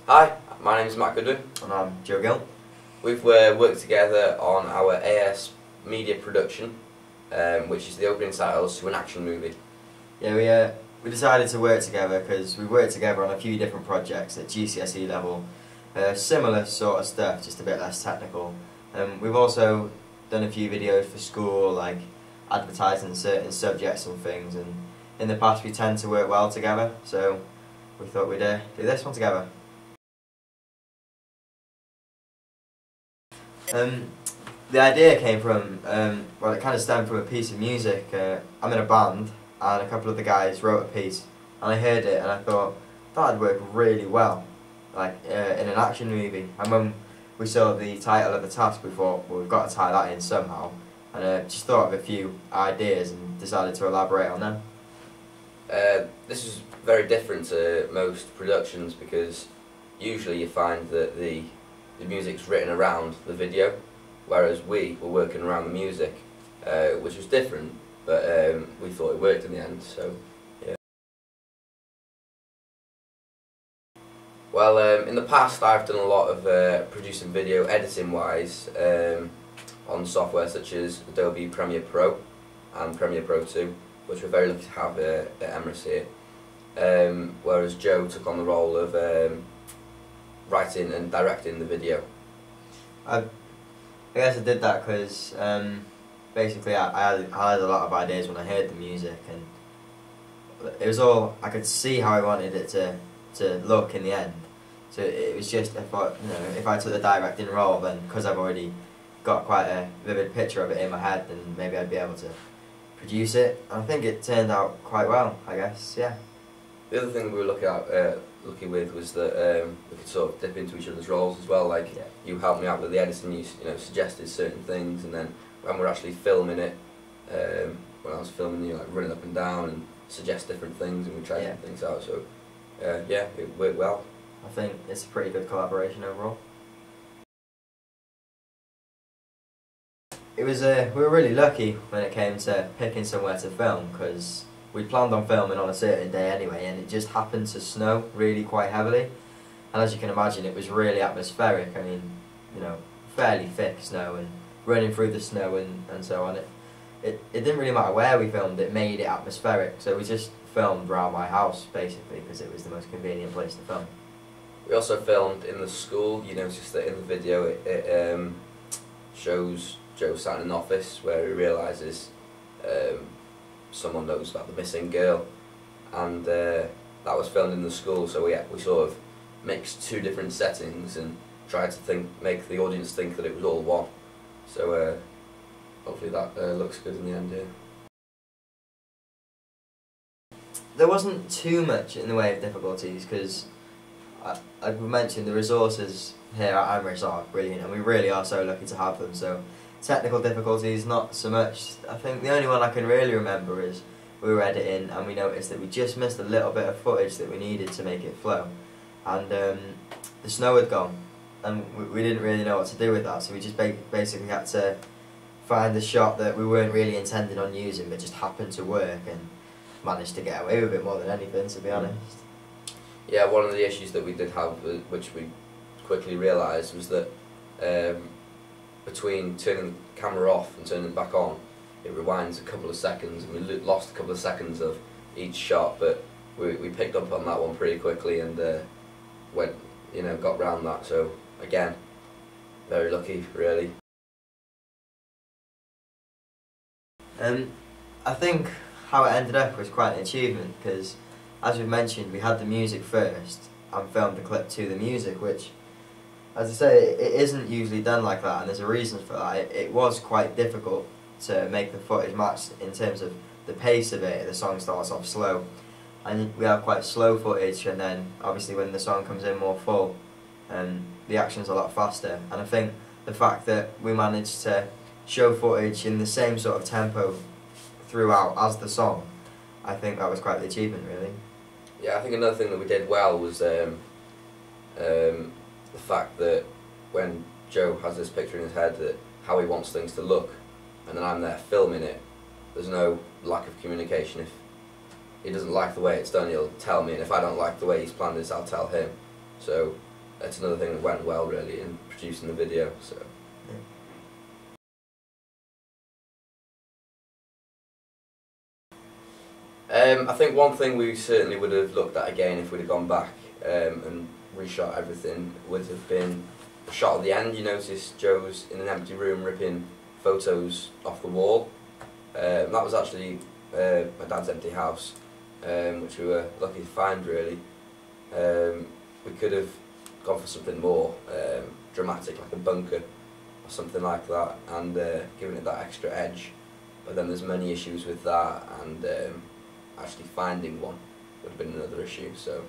Hi, my name is Goodwin. And I'm Gill. We've worked together on our AS media production, which is the opening titles to an action movie. Yeah, we decided to work together because we worked together on a few different projects at GCSE level. Similar sort of stuff, just a bit less technical. We've also done a few videos for school, like advertising certain subjects and things, and in the past we tend to work well together, so we thought we'd do this one together. The idea came from, well, it kind of stemmed from a piece of music. I'm in a band and a couple of the guys wrote a piece and I heard it and I thought that'd work really well, like in an action movie. And when we saw the title of the task we thought, well, we've got to tie that in somehow, and just thought of a few ideas and decided to elaborate on them. This is very different to most productions because usually you find that the music's written around the video, whereas we were working around the music, which was different, but we thought it worked in the end, so yeah. Well, in the past I've done a lot of producing video editing wise on software such as Adobe Premiere Pro and Premiere Pro 2, which we're very lucky to have at Emirates here, whereas Joe took on the role of writing and directing the video. I guess I did that because basically I had a lot of ideas when I heard the music, and it was all, I could see how I wanted it to look in the end. So it was just, if I took the directing role, then because I've already got quite a vivid picture of it in my head, then maybe I'd be able to produce it. And I think it turned out quite well, I guess, yeah. The other thing we were lucky with was that we could sort of dip into each other's roles as well. Like, yeah, you helped me out with the editing, you suggested certain things, and then when we're actually filming it, when I was filming, you like running up and down and suggest different things, and we tried different things out. So yeah, it worked well. I think it's a pretty good collaboration overall. It was we were really lucky when it came to picking somewhere to film, because we planned on filming on a certain day anyway, and it just happened to snow really quite heavily. And as you can imagine, it was really atmospheric. I mean, fairly thick snow and running through the snow and so on. It didn't really matter where we filmed, it made it atmospheric. So we just filmed around my house basically because it was the most convenient place to film. We also filmed in the school. You noticed that in the video it shows Joe sat in an office where he realises someone knows about the missing girl, and that was filmed in the school. So we sort of mixed two different settings and tried to make the audience think that it was all one. So hopefully that looks good in the end. Yeah. There wasn't too much in the way of difficulties because, like we mentioned, the resources here at Emirates are brilliant, and we really are so lucky to have them. So technical difficulties, not so much. I think the only one I can really remember is we were editing and we noticed that we just missed a little bit of footage that we needed to make it flow, and the snow had gone, and we didn't really know what to do with that, so we just basically had to find the shot that we weren't really intending on using but just happened to work, and managed to get away with it more than anything, to be honest. Yeah, one of the issues that we did have, which we quickly realised, was that between turning the camera off and turning it back on, it rewinds a couple of seconds, and we lost a couple of seconds of each shot, but we picked up on that one pretty quickly and got round that. So again, very lucky, really. I think how it ended up was quite an achievement because, as we mentioned, we had the music first and filmed the clip to the music, which, as I say, it isn't usually done like that, and there's a reason for that. It was quite difficult to make the footage match in terms of the pace of it. The song starts off slow, and we have quite slow footage, and then obviously when the song comes in more full, the action's a lot faster. And I think the fact that we managed to show footage in the same sort of tempo throughout as the song, I think that was quite the achievement, really. Yeah, I think another thing that we did well was the fact that when Joe has this picture in his head that how he wants things to look, and then I'm there filming it, there's no lack of communication. If he doesn't like the way it's done, he'll tell me, and if I don't like the way he's planned this, I'll tell him. So that's another thing that went well really in producing the video. So. I think one thing we certainly would have looked at again if we'd have gone back and reshot everything would have been a shot at the end. You notice Joe's in an empty room ripping photos off the wall. That was actually my dad's empty house, which we were lucky to find really. We could have gone for something more dramatic, like a bunker or something like that, and given it that extra edge. But then there's many issues with that, and actually finding one would have been another issue. So,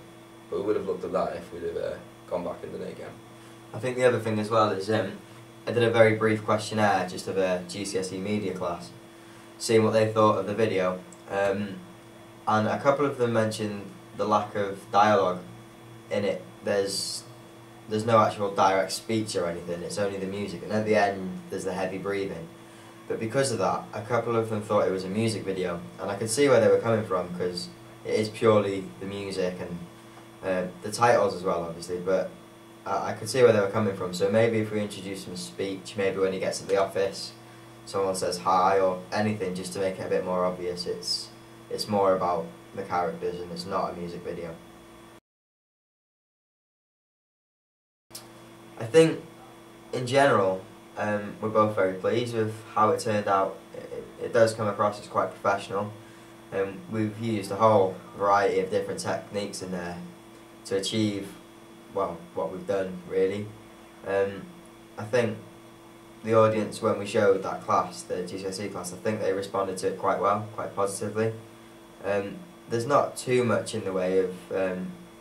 but we would have looked at that if we'd have gone back and done it again. I think the other thing as well is I did a very brief questionnaire just of a GCSE media class, seeing what they thought of the video, and a couple of them mentioned the lack of dialogue in it. There's no actual direct speech or anything, it's only the music, and at the end there's the heavy breathing. But because of that, a couple of them thought it was a music video, and I could see where they were coming from, because it is purely the music and the titles as well, obviously, but I could see where they were coming from. So maybe if we introduce some speech, maybe when he gets to the office, someone says hi or anything, just to make it a bit more obvious, it's more about the characters and it's not a music video. I think, in general, we're both very pleased with how it turned out. It does come across as quite professional, and we've used a whole variety of different techniques in there to achieve, well, what we've done really. I think the audience, when we showed that class, the GCSE class, I think they responded to it quite well, quite positively. There's not too much in the way of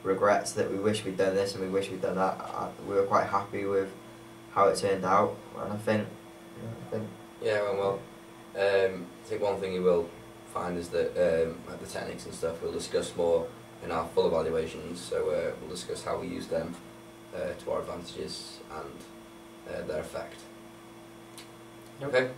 regrets that we wish we'd done this and we wish we'd done that. We were quite happy with how it turned out, and I think. Yeah, well, I think one thing you will find is that like the techniques and stuff we'll discuss more in our full evaluations. So we'll discuss how we use them to our advantages and their effect. Okay.